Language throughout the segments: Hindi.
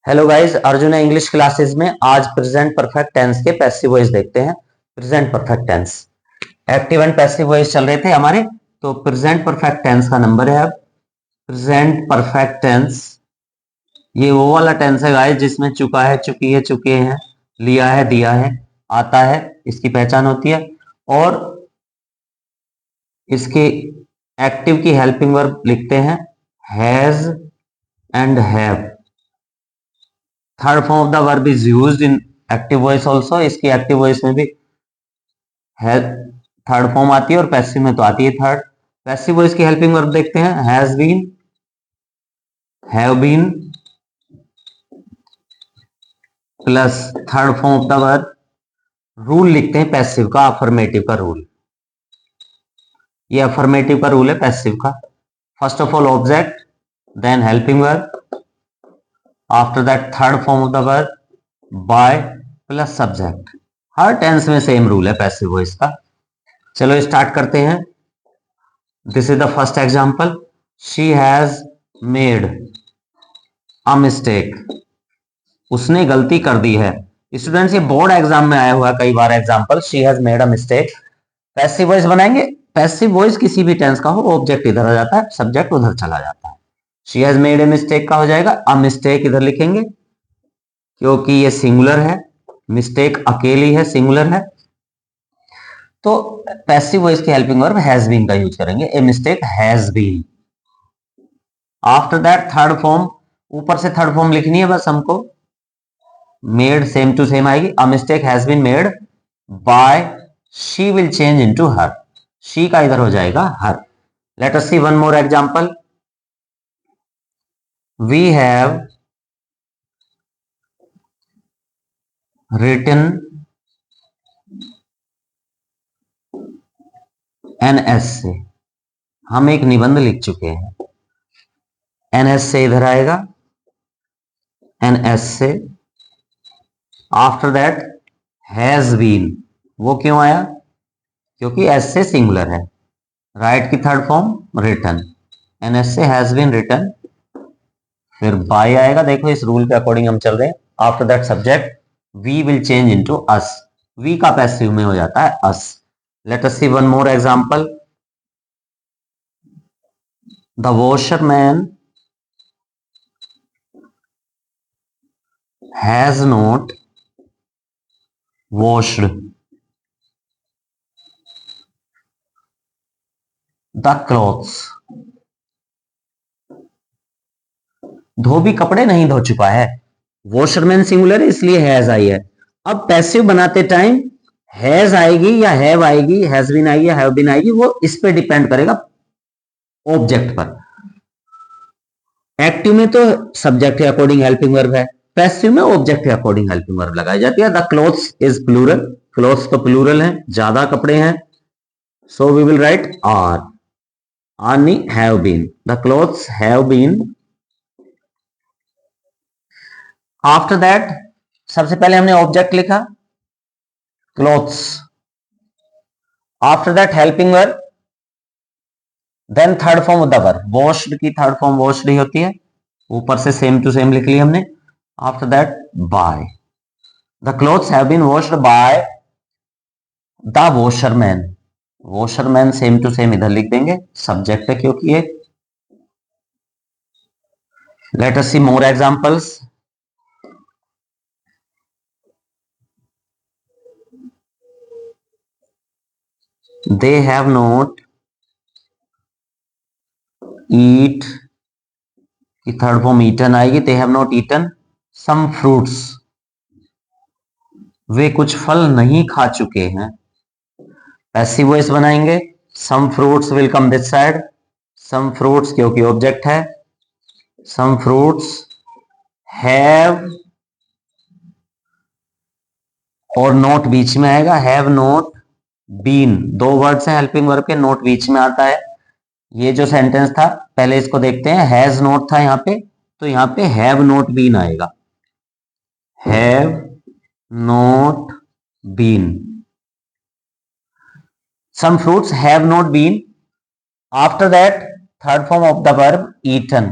Hello guys, Arjun English classes में आज प्रेजेंट परफेक्ट टेंस के पैसिव वॉइस देखते हैं। Present perfect tense active and passive voice चल रहे थे हमारे। तो प्रेजेंट परफेक्ट टेंस का नंबर है अब प्रेजेंट परफेक्ट टेंस। ये वो वाला टेंस है गाइस जिसमें चुका है, चुकी है, चुके हैं, लिया है, दिया है, आता है, इसकी पहचान होती है। और इसके एक्टिव की हेल्पिंग वर्ब लिखते हैं has and have. Third form of the verb is used in active voice also. इसकी एक्टिव वॉइस में भी है थर्ड फॉर्म आती है और पैसिव में तो आती है थर्ड। पैसिव वॉइस की हेल्पिंग वर्ब देखते हैं has been, have been plus third form of the verb. Rule लिखते हैं पैसिव का, अफर्मेटिव का रूल। ये अफर्मेटिव का रूल है पैसिव का। First of all object, then helping verb, after that third form of the verb by plus subject. हर टेंस में सेम रूल है पैसिव वॉइस का। चलो स्टार्ट करते हैं। This is the first example, she has made a mistake. उसने गलती कर दी है। स्टूडेंट्स, ये बोर्ड एग्जाम में आया हुआ है कई बार example, she has made a mistake. Passive voice बनाएंगे। पैसिव वॉइस किसी भी टेंस का हो, ऑब्जेक्ट इधर आ जाता है, सब्जेक्ट उधर चला जाता है। She has made a mistake का हो जाएगा अ मिस्टेक इधर लिखेंगे क्योंकि ये सिंगुलर है, मिस्टेक अकेली है, सिंगुलर है। तो पैसिव वॉइस की हेल्पिंग वर्ब हैज बीन का यूज करेंगे, a mistake has been. After that third form, ऊपर से थर्ड फॉर्म लिखनी है बस हमको। मेड सेम टू सेम आएगी, a mistake has been made by, she will change into her. She का इधर हो जाएगा her. Let us see one more example, we have written an essay. हम एक निबंध लिख चुके हैं। एन एस से इधर आएगा, एन एस से। आफ्टर दैट हैज बीन, वो क्यों आया? क्योंकि एस से सिंगुलर है। राइट की third form written, N S से हैज बीन रिटन। फिर बाय आएगा, देखो इस रूल के अकॉर्डिंग हम चल रहे हैं। After that subject we will change into us. We का पैसिव में हो जाता है us. Let us see one more example, the washerman has not washed the clothes. धोबी कपड़े नहीं धो चुका है। वॉशरमैन सिंगुलर है इसलिए हैज आई है। अब पैसिव बनाते टाइम हैज आएगी या हैव आएगी, हैज बीन आएगी या हैव बीन आएगी, वो इस पे डिपेंड करेगा ऑब्जेक्ट पर। एक्टिव में तो सब्जेक्ट के अकॉर्डिंग हेल्पिंग वर्ब है, पैसिव में ऑब्जेक्ट के अकॉर्डिंग हेल्पिंग वर्ब लगाई जाती है। The clothes is plural, clothes तो प्लूरल है, ज्यादा कपड़े हैं, so we will write are. Are नहीं, have been. The clothes have been. After that सबसे पहले हमने ऑब्जेक्ट लिखा clothes, after that helping verb, then third form of the verb. Washed की थर्ड फॉर्म वॉश्ड ही होती है, ऊपर से सेम टू सेम लिख लिया हमने। After that by, the clothes have been washed by the washerman. Washerman same to same इधर लिख देंगे, सब्जेक्ट है क्योंकि ये। Let us see more examples, they have not eat की थर्ड फॉर्म ईटन आएगी, they have not eaten some fruits। वे कुछ फल नहीं खा चुके हैं। पैसिव वॉइस बनाएंगे, some fruits will come this side, some fruits क्योंकि ऑब्जेक्ट है, some fruits have, और नोट बीच में आएगा, have not been। दो वर्ड्स हैं हेल्पिंग वर्ब के, नोट बीच में आता है। ये जो सेंटेंस था पहले इसको देखते हैं, हैज नोट था यहाँ पे, तो यहाँ पे हैव नोट बीन आएगा, have not been. Some fruits have not been. After that third form of the verb eaten,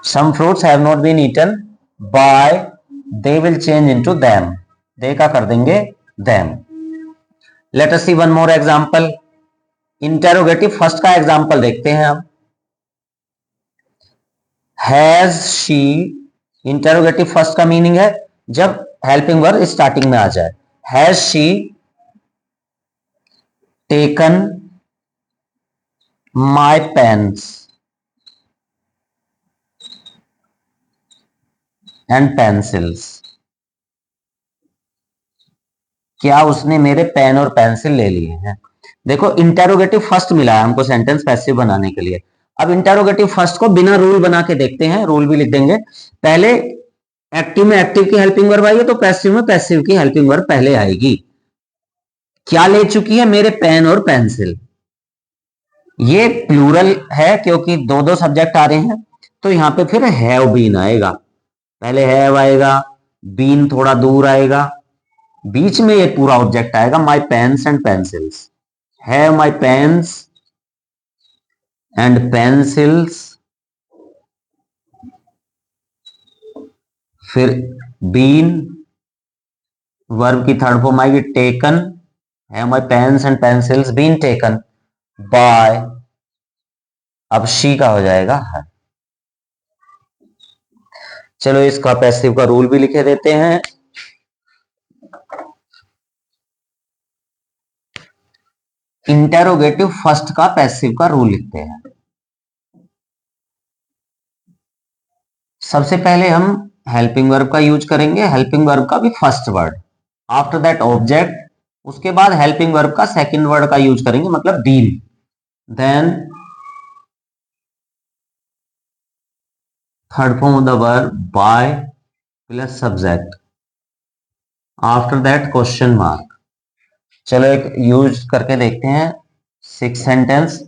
some fruits have not been eaten by, they will change into them, they का कर देंगे them. Let us see one more example. Interrogative first का एग्जांपल देखते हैं अब। हैज शी, इंटेरोगेटिव फर्स्ट का मीनिंग है जब हेल्पिंग वर्ब स्टार्टिंग में आ जाए। Has she taken my pens and pencils, क्या उसने मेरे पेन और पेंसिल ले लिए हैं। देखो इंटेरोगेटिव फर्स्ट मिला है हमको सेंटेंस पैसिव बनाने के लिए। अब इंटेरोगेटिव फर्स्ट को बिना रूल बना के देखते हैं, रूल भी लिख देंगे। पहले एक्टिव में एक्टिव की हेल्पिंग वर्ब आई है तो पैसिव में पैसिव की हेल्पिंग वर्ब पहले आएगी। क्या ले चुकी है, मेरे पेन और पेंसिल। ये प्लूरल है क्योंकि दो दो सब्जेक्ट आ रहे हैं, तो यहां पे फिर हैव बीन आएगा। पहले हैव आएगा, बीन थोड़ा दूर आएगा, बीच में ये पूरा ऑब्जेक्ट आएगा, my pens and pencils. Have my pens and pencils, फिर बीन, वर्ब की थर्ड फॉर्म आएगी taken, have my pens and pencils been taken by, अब शी का हो जाएगा हर। चलो इसका पैसिव का रूल भी लिखे देते हैं। इंटेरोगेटिव फर्स्ट का पैसिव का रूल लिखते हैं। सबसे पहले हम हेल्पिंग वर्ब का यूज करेंगे, हेल्पिंग वर्ब का भी first word, after that object, उसके बाद हेल्पिंग वर्ब का सेकंड वर्ड का यूज करेंगे, मतलब been, then third form of the verb by plus subject, after that question mark. चलो एक यूज करके देखते हैं। 6 sentence.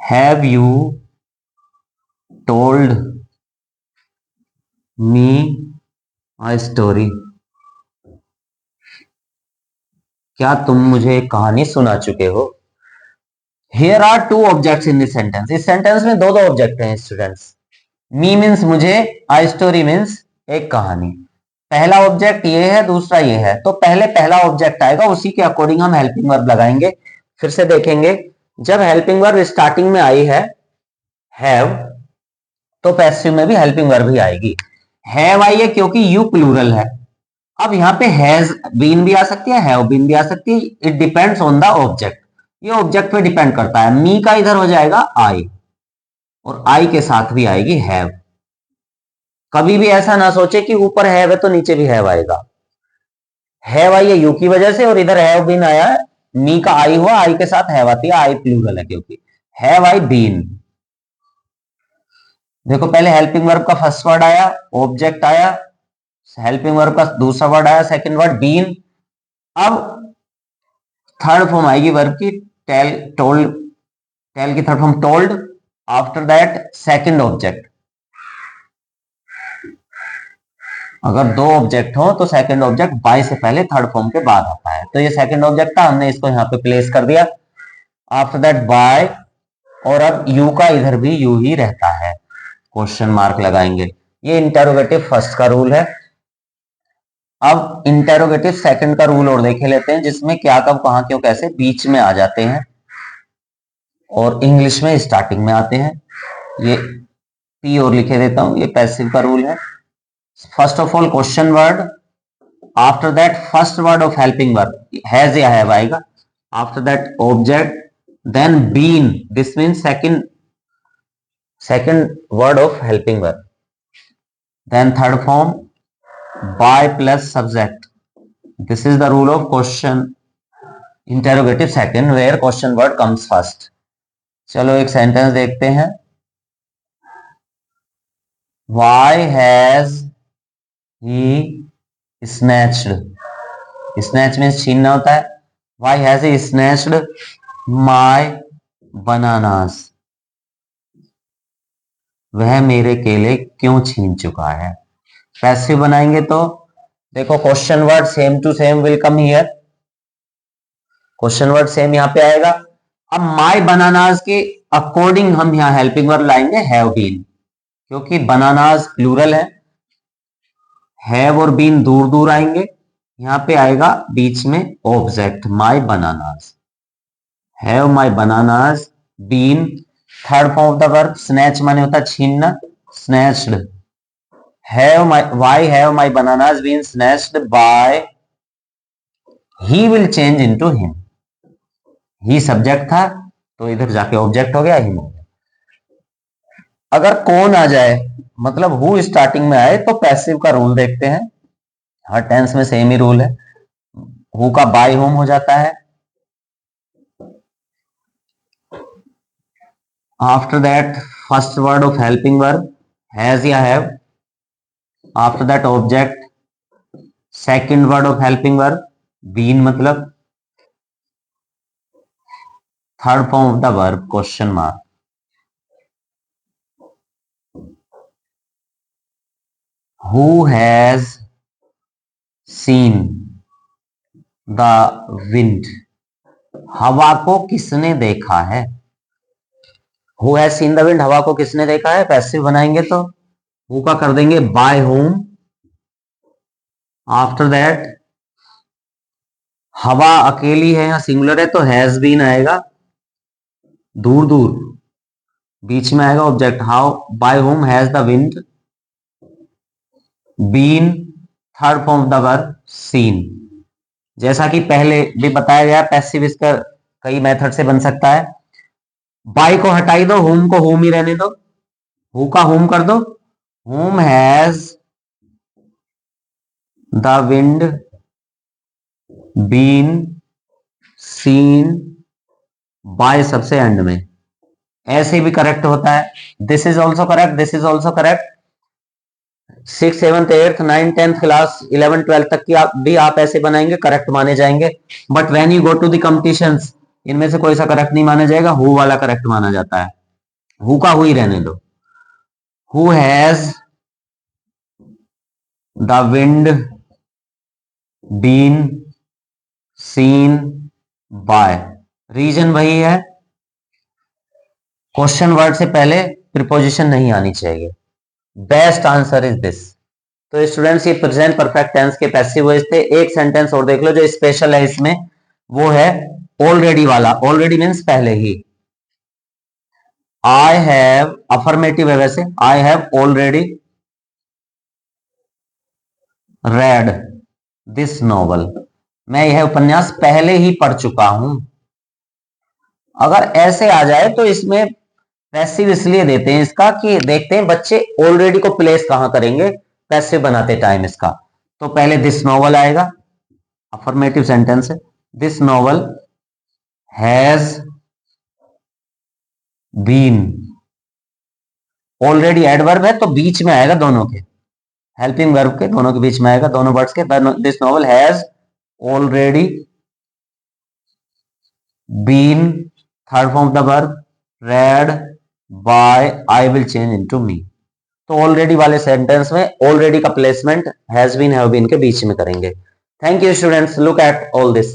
Have you told me a story, क्या तुम मुझे एक कहानी सुना चुके हो। Here are two objects in this sentence, इस सेंटेंस में दो दो ऑब्जेक्ट हैं स्टूडेंट्स। मी मीन्स मुझे, आई स्टोरी मीन्स एक कहानी। पहला ऑब्जेक्ट ये है, दूसरा ये है, तो पहले पहला ऑब्जेक्ट आएगा, उसी के अकॉर्डिंग हम हेल्पिंग वर्ब लगाएंगे। फिर से देखेंगे, जब हेल्पिंग वर्ब स्टार्टिंग में आई है हैव, तो पैसिव में भी हेल्पिंग वर्ब ही आएगी। हैव आई है क्योंकि यू प्लूरल है। अब यहां पे हैज बीन भी आ सकती है, हैव बीन भी आ सकती है, it depends on the object, ये ऑब्जेक्ट पे डिपेंड करता है। मी का इधर हो जाएगा आई, और आई के साथ भी आएगी हैव। कभी भी ऐसा ना सोचे कि ऊपर हैव है तो नीचे भी हैव आएगा। हैव आई है यू की वजह से, और इधर हैव बीन आया है, मी का आई हुआ, आई के साथ हैव आती है, आई प्लूरल है क्योंकि। हैव आई बीन, देखो पहले हेल्पिंग वर्ब का फर्स्ट वर्ड आया, ऑब्जेक्ट आया, हेल्पिंग वर्ब का दूसरा वर्ड आया, सेकंड वर्ड बीन। अब थर्ड फॉर्म आएगी वर्ब की, टेल, टोल्ड, टेल की third form told, after that second object. अगर दो ऑब्जेक्ट हो तो सेकंड ऑब्जेक्ट बाय से पहले थर्ड फॉर्म के बाद आता है, तो ये सेकंड ऑब्जेक्ट था, हमने इसको यहां पे प्लेस कर दिया, आफ्टर दैट बाय, और अब यू का इधर भी यू ही रहता है, क्वेश्चन मार्क लगाएंगे। ये इंटेरोगेटिव फर्स्ट का रूल है। अब इंटेरोगेटिव सेकंड का रूल और देख लेते हैं, जिसमें क्या कब कहां क्यों कैसे बीच में आ जाते हैं और इंग्लिश में स्टार्टिंग में आते हैं। ये पी और लिखे देता हूं, ये पैसिव का रूल है। First of all question word, after that first word of helping verb has या हैव आएगा, after that object, then been, this means second word of helping verb, then third form by plus subject. This is the rule of question interrogative second where question word comes first. चलो एक सेंटेंस देखते हैं। Why has he snatched? Snatch means छीनना होता है। Why has he snatched my bananas? वह मेरे केले क्यों छीन चुका है। पैसिव बनाएंगे तो देखो question word same to same will come here, question word same यहां पे आएगा, अब माई बनानाज के अकॉर्डिंग हम यहां हेल्पिंग वर्ब लाएंगे हैव बीन, क्योंकि बनानाज प्लूरल है, हैव और बीन दूर दूर आएंगे, यहां पे आएगा बीच में object my bananas, have my bananas been. Third form of the verb snatch माने होता है छीनना, snatched. Have my, why have my bananas been snatched by, he will change into him, he subject था तो इधर जाके ऑब्जेक्ट हो गया, हिम हो गया। अगर कौन आ जाए मतलब हु स्टार्टिंग में आए तो पैसिव का रूल देखते हैं, हर टेंस में सेम ही रूल है, हु का बाय होम हो जाता है, after that first word of helping verb has या have, after that object, second word of helping verb been मतलब, third form of the verb question mark. Who has seen the wind, हवा को किसने देखा है, who has seen the wind, हवा को किसने देखा है, पैसिव बनाएंगे तो हु का कर देंगे बाय होम, आफ्टर दैट हवा अकेली है या सिंगुलर है तो हैज बीन आएगा, दूर दूर, बीच में आएगा object, how by whom has the wind been, third form of the verb seen. जैसा कि पहले भी बताया गया पैसिव इसका कई मेथड से बन सकता है, बाय को हटाई दो, होम को होम ही रहने दो, हु का होम कर दो, whom has the wind been seen by सबसे एंड में, ऐसे भी करेक्ट होता है, this is also correct, this is also correct. 6th 7th 8th 9th 10th class 11th 12th तक की आप ऐसे बनाएंगे, करेक्ट माने जाएंगे। But when you go to the competitions इनमें से कोई सा करेक्ट नहीं माना जाएगा, हु वाला करेक्ट माना जाता है, हु का हु ही रहने दो, who has the wind been seen by, reason वही है, क्वेश्चन वर्ड से पहले प्रीपोजिशन नहीं आनी चाहिए, बेस्ट आंसर इज दिस। तो स्टूडेंट्स ये प्रेजेंट परफेक्ट टेंस के पैसिव वॉइस थे। एक सेंटेंस और देख लो जो स्पेशल है इसमें, वो है ऑलरेडी वाला, ऑलरेडी मीन्स पहले ही, आई हैव अफर्मेटिव है वैसे, I have already read this novel, मैं यह उपन्यास पहले ही पढ़ चुका हूं। अगर ऐसे आ जाए तो इसमें पैसिव इसलिए देते हैं इसका कि देखते हैं बच्चे ऑलरेडी को प्लेस कहां करेंगे पैसिव बनाते टाइम इसका। तो पहले दिस नॉवल आएगा, अफर्मेटिव सेंटेंस है, this novel has been, already adverb है तो बीच में आएगा दोनों के, हेल्पिंग वर्ब के दोनों के बीच में आएगा, दोनों वर्ड्स के, this novel has already been, third form of the verb read by, I will change into me. तो ऑलरेडी वाले सेंटेंस में ऑलरेडी का placement has been have been के बीच में करेंगे। Thank you students, look at all this.